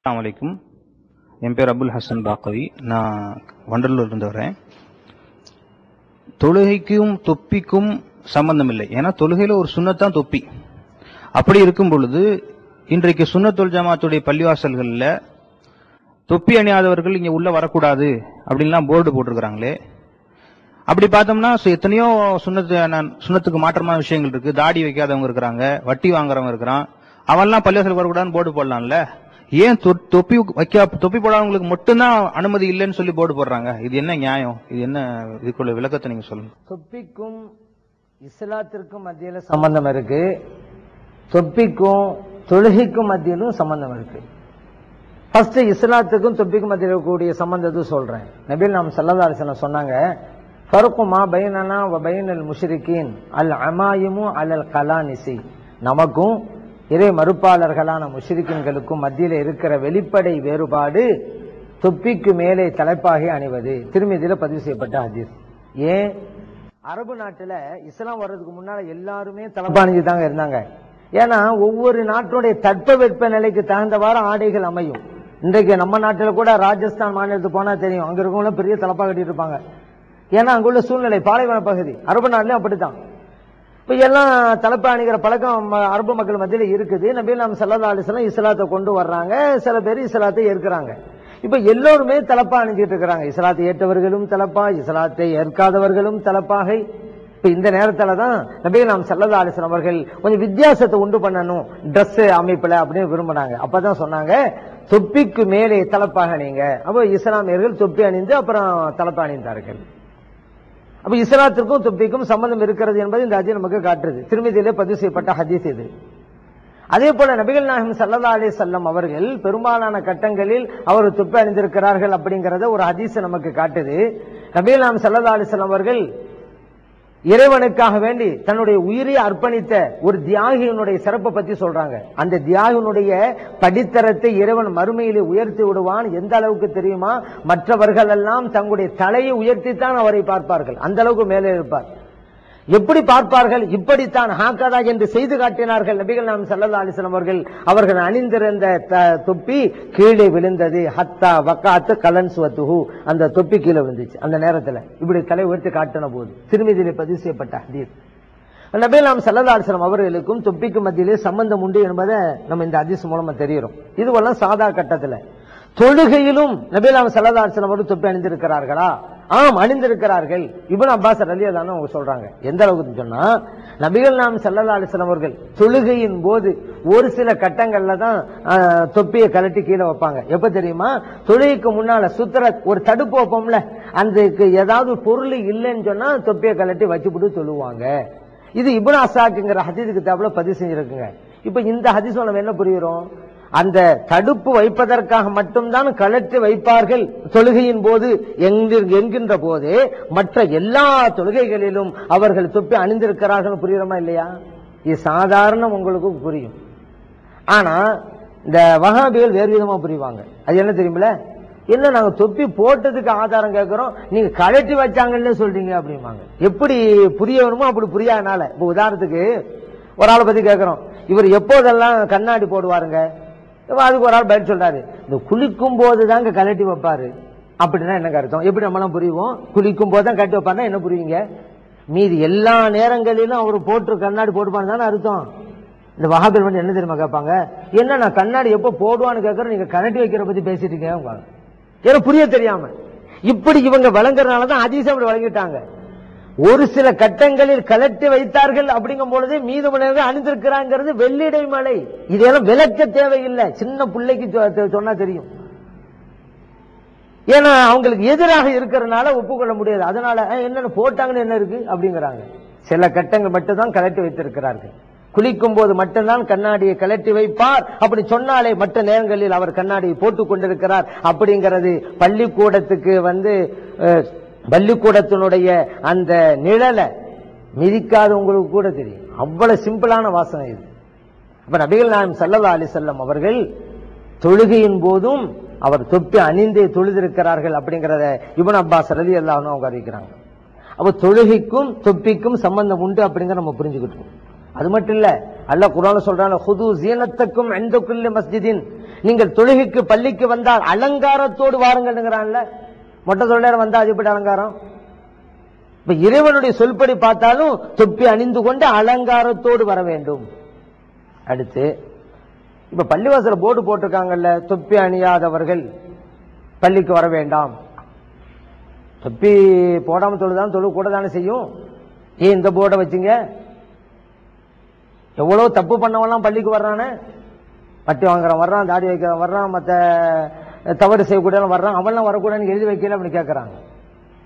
அஸ்ஸலாமு அலைக்கும். என் பேர் அபுல் ஹசன் பாக்கவி. நான் வண்டலூர் இருந்து வரேன். தொழுகைக்கும் தொப்பிக்கும் சம்பந்தம் இல்லை. ஏன்னா தொழுகையில ஒரு சுன்னத்தான் தொப்பி. அப்படி இருக்கும் பொழுது இன்றைக்கு சுன்னத்துல் ஜமாத்துடைய பள்ளிவாசல்கள்ல தொப்பி அணியாதவர்கள் இங்க உள்ள வரக்கூடாது அப்படின்லாம் போர்டு போட்டிருக்கிறாங்களே. அப்படி பார்த்தோம்னா எத்தனையோ சுன்னத்துக்கு மாற்றமான விஷயங்கள் இருக்கு. தாடி வைக்காதவங்க இருக்கிறாங்க, வட்டி வாங்குறவங்க இருக்கிறான், அவன்லாம் பள்ளிவாசல் வரக்கூடாதுன்னு போர்டு போடலாம்ல. ஏன் தொப்பி போடாதவங்களுக்கு மட்டும்தான் அனுமதி இல்லைன்னு சொல்லி போர்டு போடுறாங்க? இது என்ன நியாயம்? இது என்ன? இதுக்குள்ள விளக்கத்தை நீங்க சொல்லுங்க. தொப்பிக்கும் இஸ்லாத்திற்கும் மத்தியில சம்பந்தம் இருக்கு, தொப்பிக்கும் தொழுகைக்கும் மத்தியிலும் சம்பந்தம் இருக்கு. ஃபர்ஸ்ட் இஸ்லாத்துக்கும் தொப்பிக்கும் மத்தியில் இருக்கக்கூடிய சம்பந்தத்தை சொல்றேன். நபிகள் நாயகம் ஸல்லல்லாஹு அலைஹி வஸல்லம் சொன்னாங்க, ஃபர்கு மா பைனனா வ பைனல் முஷ்ரிகீன் அல் அமாயிமு அலல் கலானிசி. நமக்கும் இறை மறுப்பாளர்களான முஷ்ரிக்கீன்களுக்கும் மத்தியில் இருக்கிற வெளிப்படை வேறுபாடு தொப்பிக்கு மேலே தலைப்பாகை அணிவது. திருமதியில பதிவு செய்யப்பட்ட ஹதீஸ். ஏன் அரபு நாட்டுல இஸ்லாம் வர்றதுக்கு முன்னால எல்லாருமே தலைப்பாணிஞ்சு தாங்க இருந்தாங்க. ஏன்னா ஒவ்வொரு நாட்டுடைய தட்பவெட்ப நிலைக்கு தகுந்தவாறு ஆடைகள் அமையும். இன்றைக்கு நம்ம நாட்டில் கூட ராஜஸ்தான் மாநிலத்துக்கு போனா தெரியும், அங்க இருக்கவங்க பெரிய தலப்பா கட்டிட்டு இருப்பாங்க. ஏன்னா அங்குள்ள சூழ்நிலை பாலைவன பகுதி. அரபு நாட்டிலும் அப்படித்தான். இப்ப எல்லாம் தலப்பா அணிகிற பழக்கம் அரபு மக்கள் மத்தியில இருக்குது. நபிகள் நாயகம் ஸல்லல்லாஹு அலைஹி வஸல்லம் இஸ்லாத்தை கொண்டு வர்றாங்க, சில பேர் இஸ்லாத்தை ஏற்கிறாங்க. இப்ப எல்லோருமே தலப்பா அணிஞ்சிட்டு இருக்கிறாங்க. இஸ்லாத்தை ஏற்றவர்களும் தலப்பா, இஸ்லாத்தை ஏற்காதவர்களும் தலப்பாகை. இப்ப இந்த நேரத்துல தான் நபிகள் நாயகம் ஸல்லல்லாஹு அலைஹி வஸல்லம் அவர்கள் கொஞ்சம் வித்தியாசத்தை உண்டு பண்ணணும் ட்ரெஸ் அமைப்புல அப்படின்னு விரும்பினாங்க. அப்பதான் சொன்னாங்க, தொப்பிக்கு மேலே தலப்பாக அணிங்க. அப்போ இஸ்லாமியர்கள் தொப்பி அணிந்து அப்புறம் தலப்பா அணிந்தார்கள். அப்ப இஸ்லாத்திற்கும் தொப்பிக்கும் சம்பந்தம் இருக்கிறது என்பது இந்த ஹதீஸ் நமக்கு காட்டுறது. திருமதியிலே பதிவு செய்யப்பட்ட ஹதீஸ் இது. அதே போல நபிகள் நாயகம் ஸல்லல்லாஹு அலைஹி வஸல்லம் அவர்கள் பெரும்பாலான கட்டங்களில் அவர் தொப்பி அணிந்திருக்கிறார்கள் அப்படிங்கறத ஒரு ஹதீஸ் நமக்கு காட்டுது. நபிகள் நாயகம் ஸல்லல்லாஹு அலைஹி வஸல்லம் அவர்கள் இறைவனுக்காக வேண்டி தன்னுடைய உயிரை அர்ப்பணித்த ஒரு தியாகியினுடைய சிறப்பை பத்தி சொல்றாங்க. அந்த தியாகியினுடைய படித்தரத்தை இறைவன் மறுமையிலே உயர்த்தி விடுவான். எந்த அளவுக்கு தெரியுமா? மற்றவர்கள் எல்லாம் தங்களுடைய தலையை உயர்த்தித்தான் அவரை பார்ப்பார்கள். அந்த அளவுக்கு மேலே இருப்பார். எப்படி பார்ப்பார்கள்? இப்படித்தான் ஹாக்கதா என்று செய்து காட்டினார்கள் நபிகள் நாயகம் ஸல்லல்லாஹு அலைஹி வஸல்லம் அவர்கள். அவர்கள் அணிந்திருந்த தொப்பி கீழே விழுந்தது. ஹத்தா வகாத் கலன்சுவத்துஹு, அந்த தொப்பி கீழே விழுந்துச்சு. அந்த நேரத்தில் இப்படி தலை உயர்த்தி காட்டின போது திருமதியிலே பதிவு செய்யப்பட்ட ஹதீஸ். நபிகள் நாயகம் ஸல்லல்லாஹு அலைஹி வஸல்லம் அவர்களுக்கும் தொப்பிக்கு மத்தியிலே சம்பந்தம் உண்டு என்பதை நம்ம இந்த ஹதீஸ் மூலமா தெரிகிறோம். இதுவெல்லாம் சாதா கட்டத்துல. தொழுகையிலும் நபிகள் நாயகம் ஸல்லல்லாஹு அலைஹி வஸல்லம் அவர்கள் தொப்பி அணிந்திருக்கிறார்களா? ஆம், அணிந்திருக்கிறார்கள். இப்னு அப்பாஸ் ரலியல்லாஹு அவங்க சொல்றாங்க. எந்த அளவுக்கு சொன்னா, நபிகள் நாயகம் ஸல்லல்லாஹு அலைஹி வஸல்லம் அவர்கள் தொழுகையின் போது ஒரு சில கட்டங்கள்ல தான் தொப்பியை கலட்டி கீழே வைப்பாங்க. எப்ப தெரியுமா? தொழுகைக்கு முன்னால சுத்தர ஒரு தடுப்பு வைப்போம்ல, அதுக்கு ஏதாவது பொருள் இல்லைன்னு சொன்னா தொப்பியை கலட்டி வச்சுவிட்டு தொழுவாங்க. இது இப்னு அசாக்குங்கிற ஹதீஸ் கிதாபுல பதிவு செஞ்சிருக்குங்க. இப்ப இந்த ஹதீஸ் நம்ம என்ன புரிகிறோம்? அந்த தடுப்பு வைப்பதற்காக மட்டும்தான் கலற்றி வைப்பார்கள் தொழுகையின் போது என்கின்ற போது மற்ற எல்லா தொழுகைகளிலும் அவர்கள் தொப்பி அணிந்திருக்கிறார்கள். புரியுறமா இல்லையா? இது சாதாரண உங்களுக்கு புரியும். ஆனா இந்த வஹாபிகள் வேறு விதமா புரிவாங்க. அது என்ன தெரியுமில்ல? என்ன நாங்க தொப்பி போட்டதுக்கு ஆதாரம் கேட்கிறோம், நீங்க கலட்டி வச்சாங்கன்னு சொல்றீங்க அப்படிம்பாங்க. எப்படி புரிய வருமோ அப்படி புரியாதனால. இப்ப உதாரணத்துக்கு ஒரு ஆளை பத்தி கேட்கிறோம், இவர் எப்போதெல்லாம் கண்ணாடி போடுவாருங்க? அதுக்கு ஒரு ஆள் பதில் சொல்றாரு, இந்த குளிக்கும் போது தாங்க கலட்டி வைப்பாரு. அப்படின்னா என்ன அர்த்தம்? எப்படி நம்மளாம் புரியுவோம்? குளிக்கும் போது தான் கட்டி வைப்பாருன்னா என்ன புரியுங்க? மீதி எல்லா நேரங்களிலும் அவர் போட்டு கண்ணாடி போட்டுப்பான்னு தானே அர்த்தம். இந்த வஹாபிகள் வந்து என்ன தெரியுமா கேட்பாங்க, என்ன நான் கண்ணாடி எப்போ போடுவான்னு கேட்கறேன், நீங்க கலட்டி வைக்கிற பத்தி பேசிட்டு இருக்கீங்க. ஏன்னா புரிய தெரியாம இப்படி இவங்க வழங்குறதுனாலதான் ஹதீஸ் அப்படி வழங்கிட்டாங்க. ஒரு சில கட்டங்களில் கலட்டி வைத்தார்கள் அப்படிங்கும் பொழுது மீதமுள்ளவர்கள் அணிந்திருக்கிறாங்கிறது வெள்ளிடை மலை. இதெல்லாம் விளக்க தேவையில்லை, சின்ன பிள்ளைக்கு சொன்னா தெரியும். ஏன்னா அவங்களுக்கு எதிராக இருக்கிறதுனால ஒப்புக்கொள்ள முடியாது. அதனால என்னென்ன போட்டாங்கன்னு என்ன இருக்கு அப்படிங்கிறாங்க. சில கட்டங்கள் மட்டும்தான் கலட்டி வைத்திருக்கிறார்கள். குளிக்கும் போது மட்டும்தான் கண்ணாடியை கலட்டி வைப்பார் அப்படி சொன்னாலே மற்ற நேரங்களில் அவர் கண்ணாடியை போட்டுக் கொண்டிருக்கிறார் அப்படிங்கிறது பள்ளிக்கூடத்துக்கு பள்ளிக்கூடத்தினுடைய அந்த நிழலை மிதிக்காதவங்களுக்கு கூட தெரியும். அவ்வளவு சிம்பிளான வாசனை இது. அப்ப நபிகள் நாயகம் ஸல்லல்லாஹு அலைஹி வஸல்லம் அவர்கள் தொழுகையின் போதும் அவர் தொப்பி அணிந்தே தொழுதிருக்கிறார்கள் அப்படிங்கிறத இப்னு அப்பாஸ் ரலியல்லாஹு அன்ஹு அவங்க அறிவிக்கிறாங்க. அப்ப தொழுகைக்கும் தொப்பிக்கும் சம்பந்தம் உண்டு அப்படிங்கிற நம்ம புரிஞ்சுக்கிட்டோம். அது மட்டும் இல்ல, அல்லாஹ் குர்ஆன்ல சொல்றான், ஹுது ஸீனத்தக்கும் இன்த குல்லி மஸ்ஜிதின், நீங்கள் தொழுகைக்கு பள்ளிக்கு வந்தால் அலங்காரத்தோடு வாருங்கள்ங்கறான்ல. மொட்டை தொழிலாளர் வந்தா அது எப்படி அலங்காரம்? இப்ப இறைவனுடைய சொல்படி பார்த்தாலும் தொப்பி அணிந்து கொண்டு அலங்காரத்தோடு வர வேண்டும். அடுத்து இப்ப பள்ளிவாசல போர்டு போட்டிருக்காங்கல்ல, தொப்பி அணியாதவர்கள் பள்ளிக்கு வர வேண்டாம். தொப்பி போடாம தொழுதான் தொழு கூட தானே செய்யும். ஏன் இந்த போர்டை வச்சுங்க? எவ்வளவு தப்பு பண்ணவெல்லாம் பள்ளிக்கு வர்றானே, வட்டி வாங்குறான் வர்றான், தாடி வைக்கிறவன் வர்றான், மற்ற தவறு செய்யக்கூடிய வர்றான், அவன்லாம் வரக்கூடாதுன்னு எழுதி வைக்கல அப்படின்னு கேட்கறாங்க.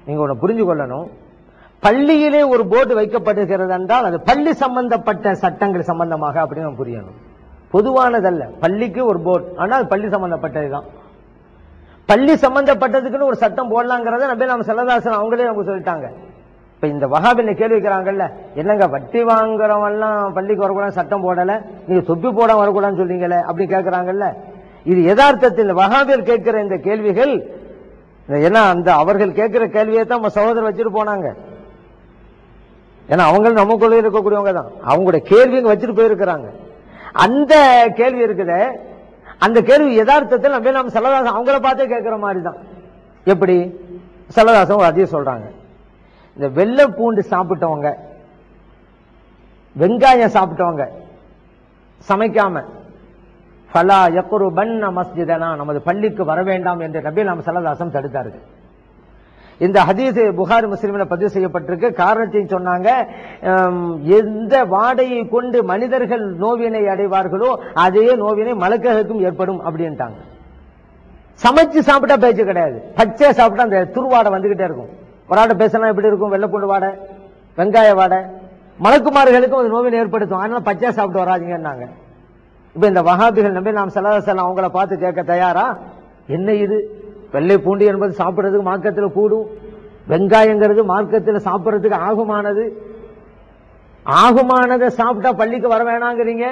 நீங்க ஒண்ணு புரிஞ்சு கொள்ளணும், பள்ளியிலே ஒரு போர்டு வைக்கப்படுகிறது என்றால் அது பள்ளி சம்பந்தப்பட்ட சட்டங்கள் சம்பந்தமாக அப்படின்னு புரியணும். பொதுவானதல்ல. பள்ளிக்கு ஒரு போர்டு, ஆனால் பள்ளி சம்பந்தப்பட்டதுதான். பள்ளி சம்பந்தப்பட்டதுக்குன்னு ஒரு சட்டம் போடலாங்கிறத நபி நாம ஸல்லல்லாஹு அலைஹி வஸல்லம் அவங்களே அவங்க சொல்லிட்டாங்க. இப்ப இந்த வஹாபில கேள்வி வைக்கிறாங்கல்ல, என்னங்க வட்டி வாங்குறவன் எல்லாம் பள்ளிக்கு வரக்கூடாது சட்டம் போடல, நீங்க தொப்பி போட வரக்கூடாதுன்னு சொல்றீங்களே அப்படி கேட்கிறாங்கல்ல. இது யதார்த்தத்தில் வஹாபில் கேட்கிற இந்த கேள்விகள், ஏன்னா அந்த அவர்கள் கேட்கிற கேள்வியை தான் நம்ம சகோதரர் வச்சுட்டு போனாங்க. ஏன்னா அவங்களும் நம்ம கொள்கையில் இருக்கக்கூடியவங்க தான், அவங்களுடைய கேள்விங்க வச்சுட்டு போயிருக்கிறாங்க. அந்த கேள்வி இருக்குதே, அந்த கேள்வி யதார்த்தத்தில் நம்ம ஸல்லல்லாஹு அலைஹி வஸல்லம் அவங்கள பார்த்தே கேட்கிற மாதிரி தான். எப்படி? ஸல்லல்லாஹு அலைஹி வஸல்லம் அதையும் சொல்றாங்க, இந்த வெள்ளை பூண்டு சாப்பிட்டவங்க, வெங்காயம் சாப்பிட்டவங்க சமைக்காம ஃபலா யக்ருபன்ன மஸ்ஜிதனா, நமது பள்ளிக்கு வர வேண்டாம் என்று நபி நாம ஸல்லல்லாஹு அலைஹி வஸல்லம் தடுத்தார்கள். இந்த ஹதீஸ் புகாரி முஸ்லிமில் பதிவு செய்யப்பட்டிருக்கு. காரணத்தையும் சொன்னாங்க, எந்த வாடையை கொண்டு மனிதர்கள் நோவினை அடைவார்களோ அதே நோவினை மலக்குகளுக்கும் ஏற்படும் அப்படின்ட்டாங்க. சமைச்சு சாப்பிட்டா பேச்சு கிடையாது, பச்சை சாப்பிட்டா அந்த துருவாடை வந்துகிட்டே இருக்கும். ஒரு ஆட்டை பேசினா எப்படி இருக்கும்? வெள்ளைப்பூண்டு வாடை, வெங்காய வாடை, மலக்குமார்களுக்கும் அது நோவினை ஏற்படுத்தும். அதனால பச்சை சாப்பிட்டு வராதிங்கன்னாங்க. இப்ப இந்த வஹாபிகள் நபி நாம் ஸல்லல்லாஹு அலைஹி வஸல்லம் அவங்கள பார்த்து கேட்க தயாரா? என்ன இது? வெள்ளை பூண்டு என்பது சாப்பிடுறதுக்கு மார்க்கத்தில் கூடும், வெங்காயங்கிறது மார்க்கத்தில் சாப்பிடுறதுக்கு ஆகுமானது, ஆகுமானதை சாப்பிட்டா பள்ளிக்கு வர வேணாங்கிறீங்க.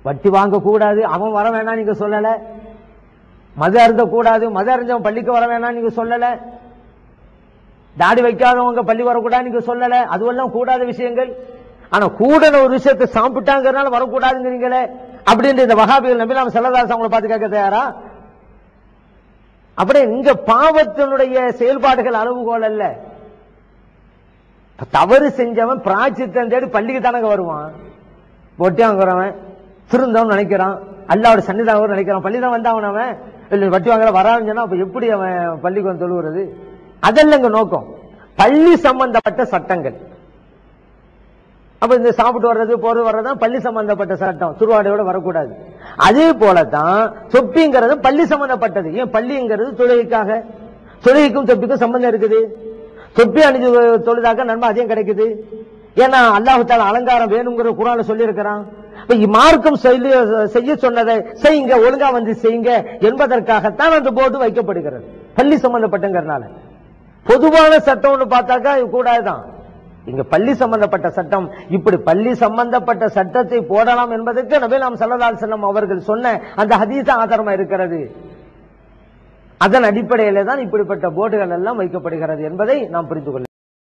வட்டி வாங்க கூடாது, அவன் வர வேணாம் நீங்க சொல்லல. மது அருந்த கூடாது, மது அறிஞ்சவன் பள்ளிக்கு வர வேணாம் நீங்க சொல்லல. தாடி வைக்காதவங்க பள்ளி வரக்கூடாது நீங்க சொல்லல. அதுவெல்லாம் கூடாத விஷயங்கள். ஆனா கூட ஒரு விஷயத்தை சாப்பிட்டாங்கிறதுனால வரக்கூடாதுங்கிறீங்களே அப்படின்னு இந்த வஹாபிகள் நபி நாம ஸல்லல்லாஹு அலைஹி வஸல்லம் அவங்களை பார்த்து கேட்க தயாரா? அப்படியே இங்க பாவத்தினுடைய செயல்பாடுகள் அளவுகோல் அல்ல. தவறு செஞ்சவன் பிராயச்சித்தம் தேடி பள்ளிக்கு தானங்க வருவான். வட்டி வாங்குறவன் திருந்தவன் நினைக்கிறான், அல்லாஹ்வுடைய சன்னிதானம் நினைக்கிறான், பள்ளி தான் வந்தான் அவன். இல்ல வட்டி வாங்குற வரான்னு சொன்னா அப்ப எப்படி அவன் பள்ளிக்கு வந்து தொழுகிறது? அதெல்லாம் இங்க நோக்கம். பள்ளி சம்பந்தப்பட்ட சட்டங்கள். அப்ப இந்த சாப்பிட்டு வர்றது போறது வர்றதுதான் பள்ளி சம்பந்தப்பட்ட சட்டம், துருவாடையோட வரக்கூடாது. அதே போலதான் தொப்பிங்கிறது பள்ளி சம்பந்தப்பட்டது. ஏன் பள்ளிங்கிறது தொழுகைக்காக, தொழுகைக்கும் தொப்பிக்கும் சம்பந்தம் இருக்குது. தொப்பி அணிஞ்சு தொழுதாக நன்மை அதிகம் கிடைக்குது. ஏன்னா அல்லாஹ் தஆலா அலங்காரம் வேணுங்கிற குர்ஆன்ல சொல்லி இருக்கிறான். மார்க்கம் செய்ய சொன்னதை செய்யுங்க, ஒழுங்கா வந்து செய்யுங்க என்பதற்காகத்தான் அந்த போர்டு வைக்கப்படுகிறது. பள்ளி சம்பந்தப்பட்டங்கிறதுனால பொதுவான சட்டம் ஒண்ணு பார்த்தாக்கா கூடாதுதான். இங்க பள்ளி சம்பந்தப்பட்ட சட்டம், இப்படி பள்ளி சம்பந்தப்பட்ட சட்டத்தை போடலாம் என்பதற்கு நபி நாம் ஸல்லல்லாஹு அலைஹி வஸல்லம் அவர்கள் சொன்ன அந்த ஹதீஸ் ஆதாரமா இருக்கிறது. அதன் அடிப்படையிலே தான் இப்படிப்பட்ட போர்டுகள் எல்லாம் வைக்கப்படுகிறது என்பதை நாம் புரிந்து கொள்ள